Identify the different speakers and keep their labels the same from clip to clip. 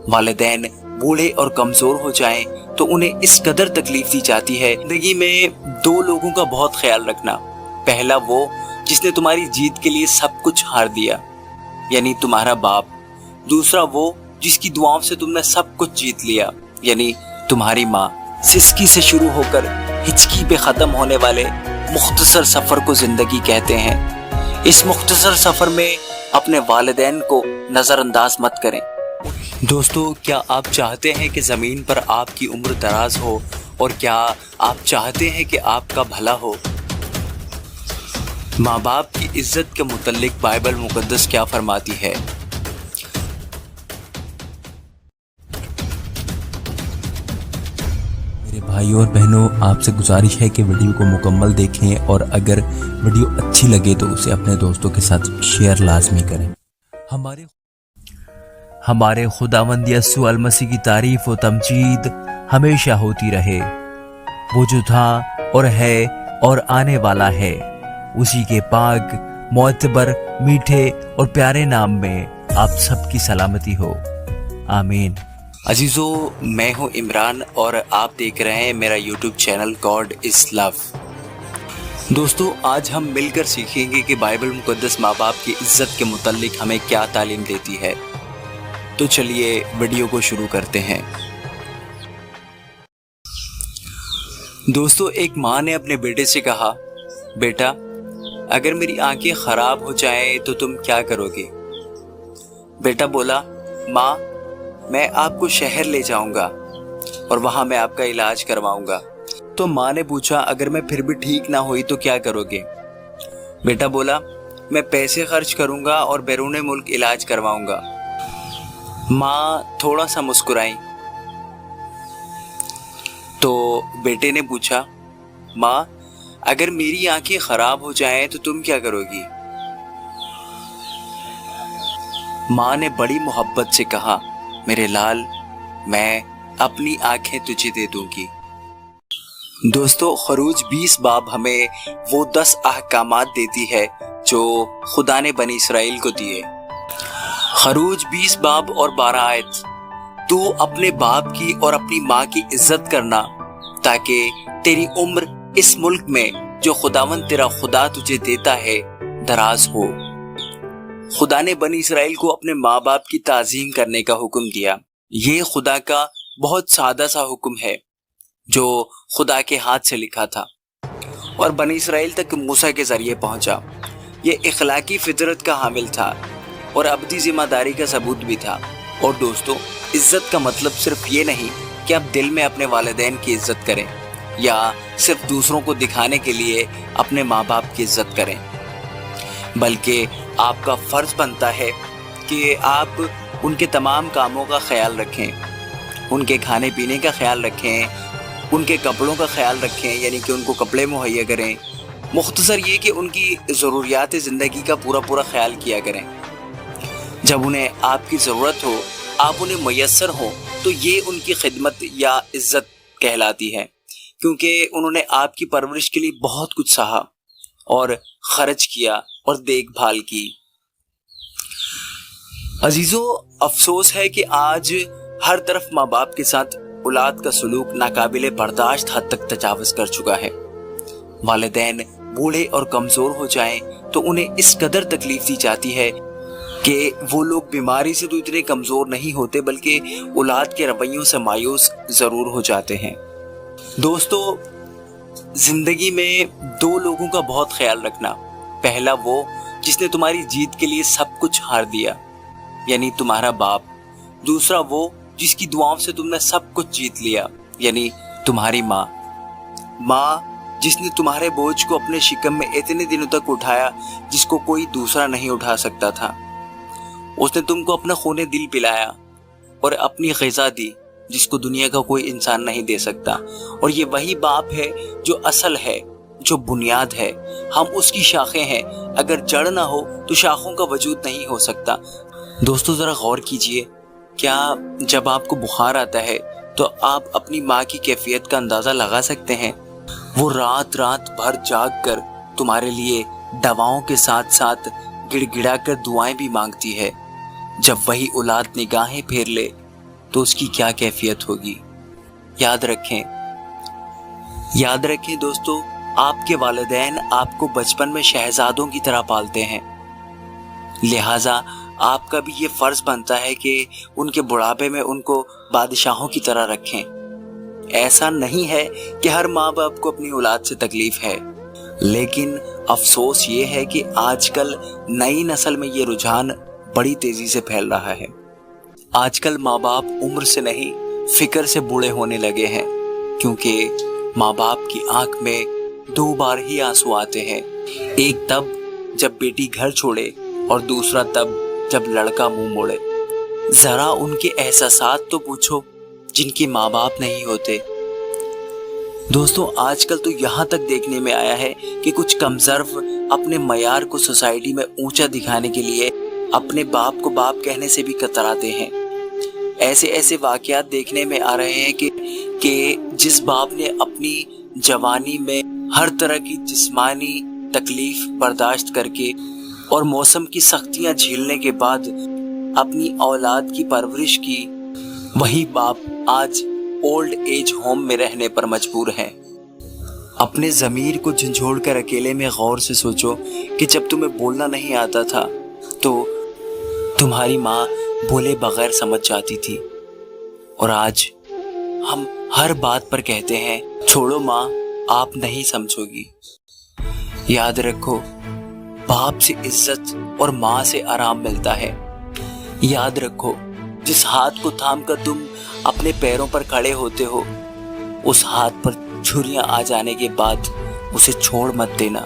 Speaker 1: वालिदैन बूढ़े और कमजोर हो जाएं तो उन्हें इस कदर तकलीफ दी जाती है। जिंदगी में दो लोगों का बहुत ख्याल रखना। पहला वो जिसने तुम्हारी जीत के लिए सब कुछ हार दिया, यानी तुम्हारा बाप। दूसरा वो जिसकी दुआओं से तुमने सब कुछ जीत लिया, यानी तुम्हारी माँ। सिसकी से शुरू होकर हिचकी पे खत्म होने वाले मुख्तसर सफर को जिंदगी कहते हैं। इस मुख्तसर सफर में अपने वालिदैन को नजरअंदाज मत करें। दोस्तों, क्या आप चाहते हैं कि ज़मीन पर आपकी उम्र दराज हो, और क्या आप चाहते हैं कि आपका भला हो? माँ बाप की इज्जत के मुतल्लिक बाइबल मुकद्दस क्या फरमाती है?
Speaker 2: मेरे भाइयों और बहनों, आपसे गुजारिश है कि वीडियो को मुकम्मल देखें, और अगर वीडियो अच्छी लगे तो उसे अपने दोस्तों के साथ शेयर लाजमी करें। हमारे खुदावंद यस्सु अल मसीह की तारीफ और तमजीद हमेशा होती रहे। वो जो था और है और आने वाला है, उसी के पाक, मोतबर, मीठे और प्यारे नाम में आप सबकी सलामती हो। आमीन।
Speaker 1: अजीजों, मैं हूं इमरान और आप देख रहे हैं मेरा YouTube channel God is love. दोस्तों, आज हम मिलकर सीखेंगे कि बाइबल मुकद्दस माँ बाप की इज्जत के मुतल्लिक हमें क्या तालीम देती है। तो चलिए वीडियो को शुरू करते हैं। दोस्तों, एक माँ ने अपने बेटे से कहा, बेटा, अगर मेरी आंखें खराब हो जाएं तो तुम क्या करोगे? बेटा बोला, माँ, मैं आपको शहर ले जाऊंगा और वहां मैं आपका इलाज करवाऊंगा। तो माँ ने पूछा, अगर मैं फिर भी ठीक ना हुई तो क्या करोगे? बेटा बोला, मैं पैसे खर्च करूंगा और बैरून मुल्क इलाज करवाऊंगा। माँ थोड़ा सा मुस्कुराई तो बेटे ने पूछा, माँ, अगर मेरी आंखें खराब हो जाएं तो तुम क्या करोगी? माँ ने बड़ी मोहब्बत से कहा, मेरे लाल, मैं अपनी आंखें तुझे दे दूंगी। दोस्तों, खरूज 20 बाब हमें वो 10 अहकामात देती है जो खुदा ने बनी इसराइल को दिए। खरूज 20 बाब और 12 आयत, तू अपने बाप की और अपनी माँ की इज्जत करना ताकि तेरी उम्र इस मुल्क में जो खुदावंद तेरा खुदा तुझे देता है दराज हो। खुदा ने बनी इसराइल को अपने माँ बाप की ताजीम करने का हुक्म दिया। ये खुदा का बहुत सादा सा हुक्म है जो खुदा के हाथ से लिखा था और बनी इसराइल तक मूसा के जरिए पहुंचा। ये इखलाकी फितरत का हामिल था और अबदी जिम्मेदारी का सबूत भी था। और दोस्तों, इज्जत का मतलब सिर्फ ये नहीं कि आप दिल में अपने वालिदैन की इज्जत करें या सिर्फ दूसरों को दिखाने के लिए अपने माँ बाप की इज्जत करें, बल्कि आपका फर्ज बनता है कि आप उनके तमाम कामों का ख्याल रखें, उनके खाने पीने का ख्याल रखें, उनके कपड़ों का ख्याल रखें, यानी कि उनको कपड़े मुहैया करें। मुख्तसर ये कि उनकी ज़रूरियात ज़िंदगी का पूरा ख्याल किया करें। जब उन्हें आपकी ज़रूरत हो, आप उन्हें मैसर हो, तो ये उनकी खिदमत या इज्जत कहलाती है, क्योंकि उन्होंने आपकी परवरिश के लिए बहुत कुछ सहा और खर्च किया और देखभाल की। अजीजों, अफसोस है कि आज हर तरफ माँ बाप के साथ औलाद का सलूक नाकाबिले बर्दाश्त हद तक तजावुज़ कर चुका है। वालिदैन बूढ़े और कमज़ोर हो जाएं तो उन्हें इस कदर तकलीफ दी जाती है कि वो लोग बीमारी से तो इतने कमज़ोर नहीं होते बल्कि औलाद के रवैयों से मायूस ज़रूर हो जाते हैं। दोस्तों, ज़िंदगी में दो लोगों का बहुत ख्याल रखना। पहला वो जिसने तुम्हारी जीत के लिए सब कुछ हार दिया, यानी तुम्हारा बाप। दूसरा वो जिसकी दुआओं से तुमने सब कुछ जीत लिया, यानी तुम्हारी माँ। माँ जिसने तुम्हारे बोझ को अपने शिकम में इतने दिनों तक उठाया जिसको कोई दूसरा नहीं उठा सकता था। उसने तुमको अपना खूने दिल पिलाया और अपनी ग़िज़ा दी जिसको दुनिया का कोई इंसान नहीं दे सकता। और ये वही बाप है जो असल है, जो बुनियाद है। हम उसकी शाखें हैं, अगर जड़ ना हो तो शाखों का वजूद नहीं हो सकता। दोस्तों, ज़रा गौर कीजिए, क्या जब आपको बुखार आता है तो आप अपनी माँ की कैफियत का अंदाज़ा लगा सकते हैं? वो रात रात भर जाग कर तुम्हारे लिए दवाओं के साथ साथ गिड़गिड़ा कर दुआएं भी मांगती है। जब वही औलाद निगाहें फेर ले तो उसकी क्या कैफियत होगी। याद रखें दोस्तों, आपके वालिदैन आपको बचपन में शहजादों की तरह पालते हैं, लिहाजा आपका भी ये फर्ज बनता है कि उनके बुढ़ापे में उनको बादशाहों की तरह रखें। ऐसा नहीं है कि हर माँ बाप को अपनी औलाद से तकलीफ है, लेकिन अफसोस ये है कि आजकल नई नस्ल में ये रुझान बड़ी तेजी से फैल रहा है। आजकल माँ बाप उम्र से नहीं फिक्र से बूढ़े होने लगे हैं, क्योंकि माँ बाप की आंख में 2 बार ही आंसू आते हैं, एक तब जब बेटी घर छोड़े और दूसरा तब जब लड़का मुंह मोड़े। जरा उनके एहसासात तो पूछो जिनके माँ बाप नहीं होते। दोस्तों, आजकल तो यहाँ तक देखने में आया है कि कुछ कमजर्फ अपने मयार को सोसाइटी में ऊंचा दिखाने के लिए अपने बाप को बाप कहने से भी कतराते हैं। ऐसे वाकयात देखने में आ रहे हैं कि जिस बाप ने अपनी जवानी में हर तरह की जिस्मानी तकलीफ बर्दाश्त करके और मौसम की सख्तियां झेलने के बाद अपनी औलाद की परवरिश की, वही बाप आज ओल्ड एज होम में रहने पर मजबूर हैं। अपने ज़मीर को झंझोड़ कर अकेले में गौर से सोचो कि जब तुम्हें बोलना नहीं आता था तो तुम्हारी माँ बोले बगैर समझ जाती थी, और आज हम हर बात पर कहते हैं छोड़ो माँ, आप नहीं समझोगी। याद रखो, बाप से इज्जत और माँ से आराम मिलता है। याद रखो, जिस हाथ को थाम कर तुम अपने पैरों पर खड़े होते हो, उस हाथ पर छुरियां आ जाने के बाद उसे छोड़ मत देना,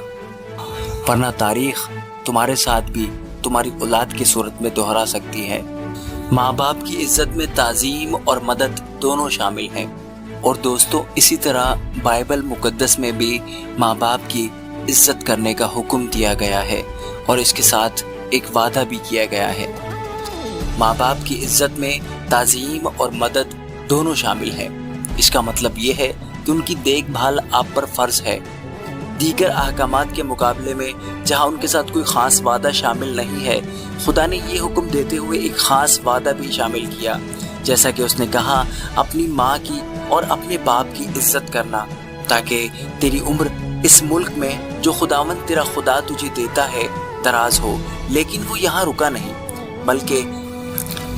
Speaker 1: वरना तारीख तुम्हारे साथ भी तुम्हारी औलाद की सूरत में दोहरा सकती है। माँ बाप की इज्जत में ताज़ीम और मदद दोनों शामिल हैं। और दोस्तों, इसी तरह बाइबल मुकद्दस में भी माँ बाप की इज्जत करने का हुक्म दिया गया है और इसके साथ एक वादा भी किया गया है। माँ बाप की इज्जत में ताज़ीम और मदद दोनों शामिल हैं। इसका मतलब ये है कि उनकी देखभाल आप पर फर्ज है। दीगर अहकामात के मुकाबले में जहाँ उनके साथ कोई ख़ास वादा शामिल नहीं है, खुदा ने ये हुक्म देते हुए एक ख़ास वादा भी शामिल किया, जैसा कि उसने कहा, अपनी माँ की और अपने बाप की इज्जत करना, ताकि तेरी उम्र इस मुल्क में जो खुदावंद तेरा खुदा तुझे देता है दराज हो। लेकिन वो यहाँ रुका नहीं, बल्कि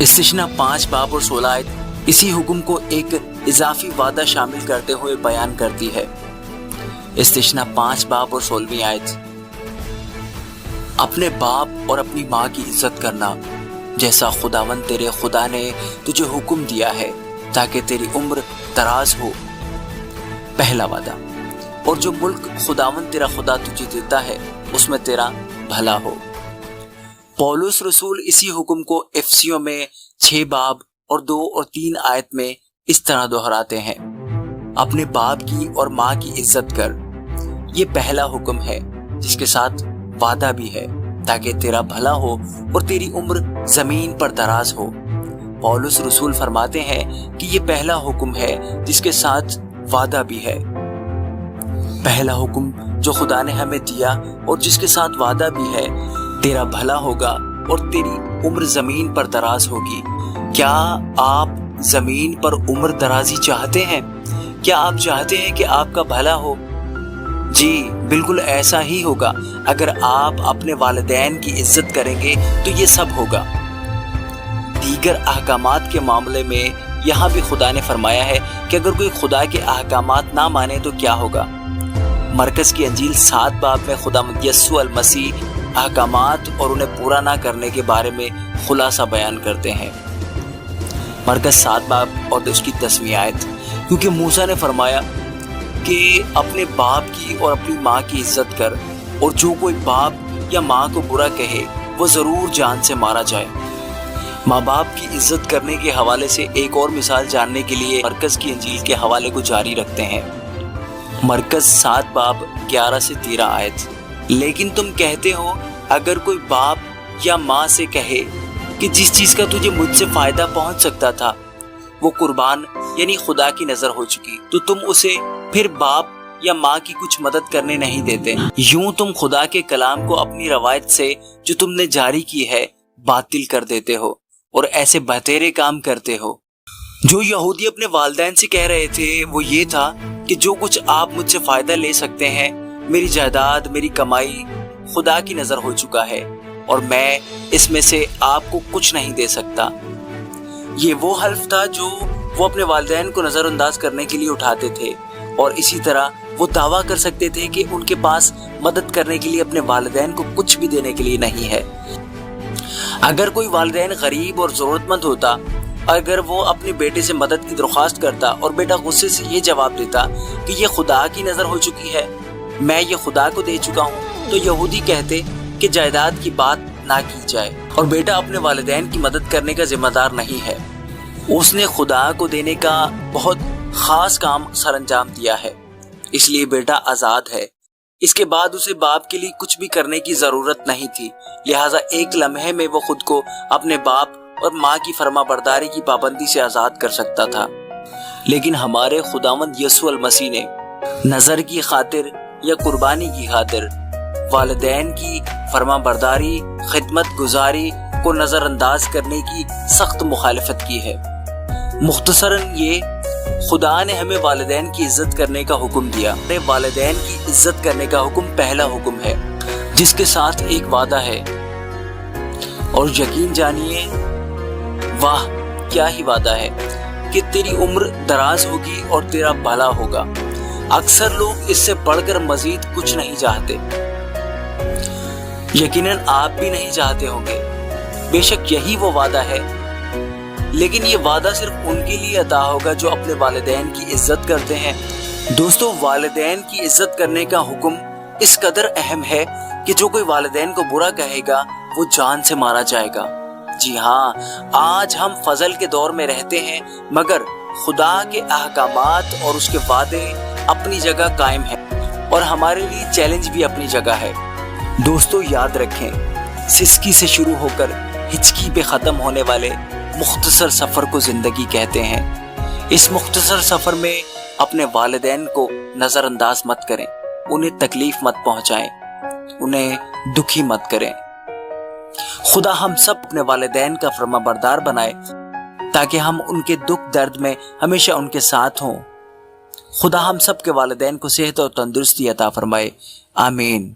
Speaker 1: इस्तिश्ना 5 बाब और 16 आयत इसी हुक्म को एक इजाफी वादा शामिल करते हुए बयान करती है। इस्तिश्ना 5 बाब और 16वीं आयत, अपने बाप और अपनी माँ की इज्जत करना जैसा खुदावंद तेरे खुदा ने तुझे हुक्म दिया है, ताकि तेरी उम्र दराज हो। पहला वादा। और जो मुल्क खुदावंद तेरा खुदा तुझे देता है उसमें तेरा भला हो। पौलुस रसूल इसी हुक्म को इफिसियों में 6 बाब और 2 और 3 आयत में इस तरह दोहराते हैं, अपने बाप की और माँ की इज्जत कर। ये पहला हुक्म है जिसके साथ वादा भी है, ताकि तेरा भला हो और तेरी उम्र जमीन पर दराज हो। पौलुस रसूल फरमाते हैं कि ये पहला हुक्म है जिसके साथ वादा भी है। पहला हुक्म जो खुदा ने हमें दिया और जिसके साथ वादा भी है, तेरा भला होगा और तेरी उम्र जमीन पर दराज होगी। क्या आप जमीन पर उम्र दराजी चाहते हैं? क्या आप चाहते हैं कि आपका भला हो? जी बिल्कुल ऐसा ही होगा। अगर आप अपने वालिदैन की इज्जत करेंगे तो ये सब होगा। दीगर अहकामात के मामले में यहाँ भी खुदा ने फरमाया है कि अगर कोई खुदा के अहकामात ना माने तो क्या होगा। मरकज़ की अंजील 7 बाब में खुदावंद यीशु अल मसीह अहकामात और उन्हें पूरा ना करने के बारे में खुलासा बयान करते हैं। मरकज़ 7 बाब और उसकी 10वीं आयत, क्योंकि मूसा ने फरमाया कि अपने बाप की और अपनी माँ की इज्जत कर, और जो कोई बाप या माँ को बुरा कहे वो ज़रूर जान से मारा जाए। माँ बाप की इज्जत करने के हवाले से एक और मिसाल जानने के लिए मरकज़ की अंजील के हवाले को जारी रखते हैं। मरकज़ 7 बाब 11 से 13 आयत, लेकिन तुम कहते हो अगर कोई बाप या माँ से कहे कि जिस चीज़ का तुझे मुझसे फ़ायदा पहुँच सकता था वो कुर्बान यानी खुदा की नज़र हो चुकी, तो तुम उसे फिर बाप या माँ की कुछ मदद करने नहीं देते। यूं तुम खुदा के कलाम को अपनी रवायत से जो तुमने जारी की है बातिल कर देते हो और ऐसे बतेरे काम करते हो। जो यहूदी अपने वालिदैन से कह रहे थे वो ये था कि जो कुछ आप मुझसे फायदा ले सकते हैं, मेरी जायदाद, मेरी कमाई खुदा की नजर हो चुका है और मैं इसमें से आपको कुछ नहीं दे सकता। ये वो हल्फ था जो वो अपने वालिदैन को नजरअंदाज करने के लिए उठाते थे और इसी तरह वो दावा कर सकते थे कि उनके पास मदद करने के लिए अपने वालिदैन को कुछ भी देने के लिए नहीं है। अगर कोई वालिदैन गरीब और जरूरतमंद होता, अगर वो अपने बेटे से मदद की दरख्वास्त करता और बेटा गुस्से से ये जवाब देता कि ये खुदा की नजर हो चुकी है, मैं ये खुदा को दे चुका हूँ, तो यहूदी कहते कि जायदाद की बात ना की जाए और बेटा अपने वालिदैन की मदद करने का जिम्मेदार नहीं है। उसने खुदा को देने का बहुत खास काम सरअंजाम दिया है, इसलिए बेटा आजाद है। इसके बाद उसे बाप के लिए कुछ भी करने की जरूरत नहीं थी, लिहाजा एक लम्हे में वो खुद को अपने बाप और माँ की फरमाबरदारी की पाबंदी से आजाद कर सकता था। लेकिन हमारे खुदावंद यीशु अल मसीह ने नजर की खातिर या कुर्बानी की खातिर वालिदैन की फरमाबरदारी, खिदमत गुजारी को नजरअंदाज करने की सख्त मुखालिफत की है। मुख्तसरन ये खुदा ने हमें वालिदैन की इज्जत करने का हुक्म दिया। वालिदैन की इज्जत करने का हुक्म पहला हुक्म है जिसके साथ एक वादा है, और यकीन जानिए वाह क्या ही वादा है कि तेरी उम्र दराज होगी और तेरा भला होगा। अक्सर लोग इससे बढ़कर मजीद कुछ नहीं चाहते, यकीनन आप भी नहीं चाहते होंगे। बेशक यही वो वादा है, लेकिन ये वादा सिर्फ उनके लिए अता होगा जो अपने वालिदैन की इज्जत करते हैं। दोस्तों, वालिदैन की इज्जत करने का हुक्म इस कदर अहम है कि जो कोई वालिदैन को बुरा कहेगा वो जान से मारा जाएगा। जी हाँ, आज हम फजल के दौर में रहते हैं, मगर खुदा के अहकामात और उसके वादे अपनी जगह कायम है और हमारे लिए चैलेंज भी अपनी जगह है। दोस्तों, याद रखें, सिसकी से शुरू होकर हिचकी पे ख़त्म होने वाले मुख्तसर सफ़र को ज़िंदगी कहते हैं। इस मुख्तसर सफ़र में अपने वालिदैन को नज़रअंदाज मत करें, उन्हें तकलीफ मत पहुँचाएं, उन्हें दुखी मत करें। खुदा हम सब अपने वालिदैन का फरमाबरदार बनाए ताकि हम उनके दुख दर्द में हमेशा उनके साथ हों। खुदा हम सब के वालिदैन को सेहत और तंदुरुस्ती अता फरमाए। आमीन।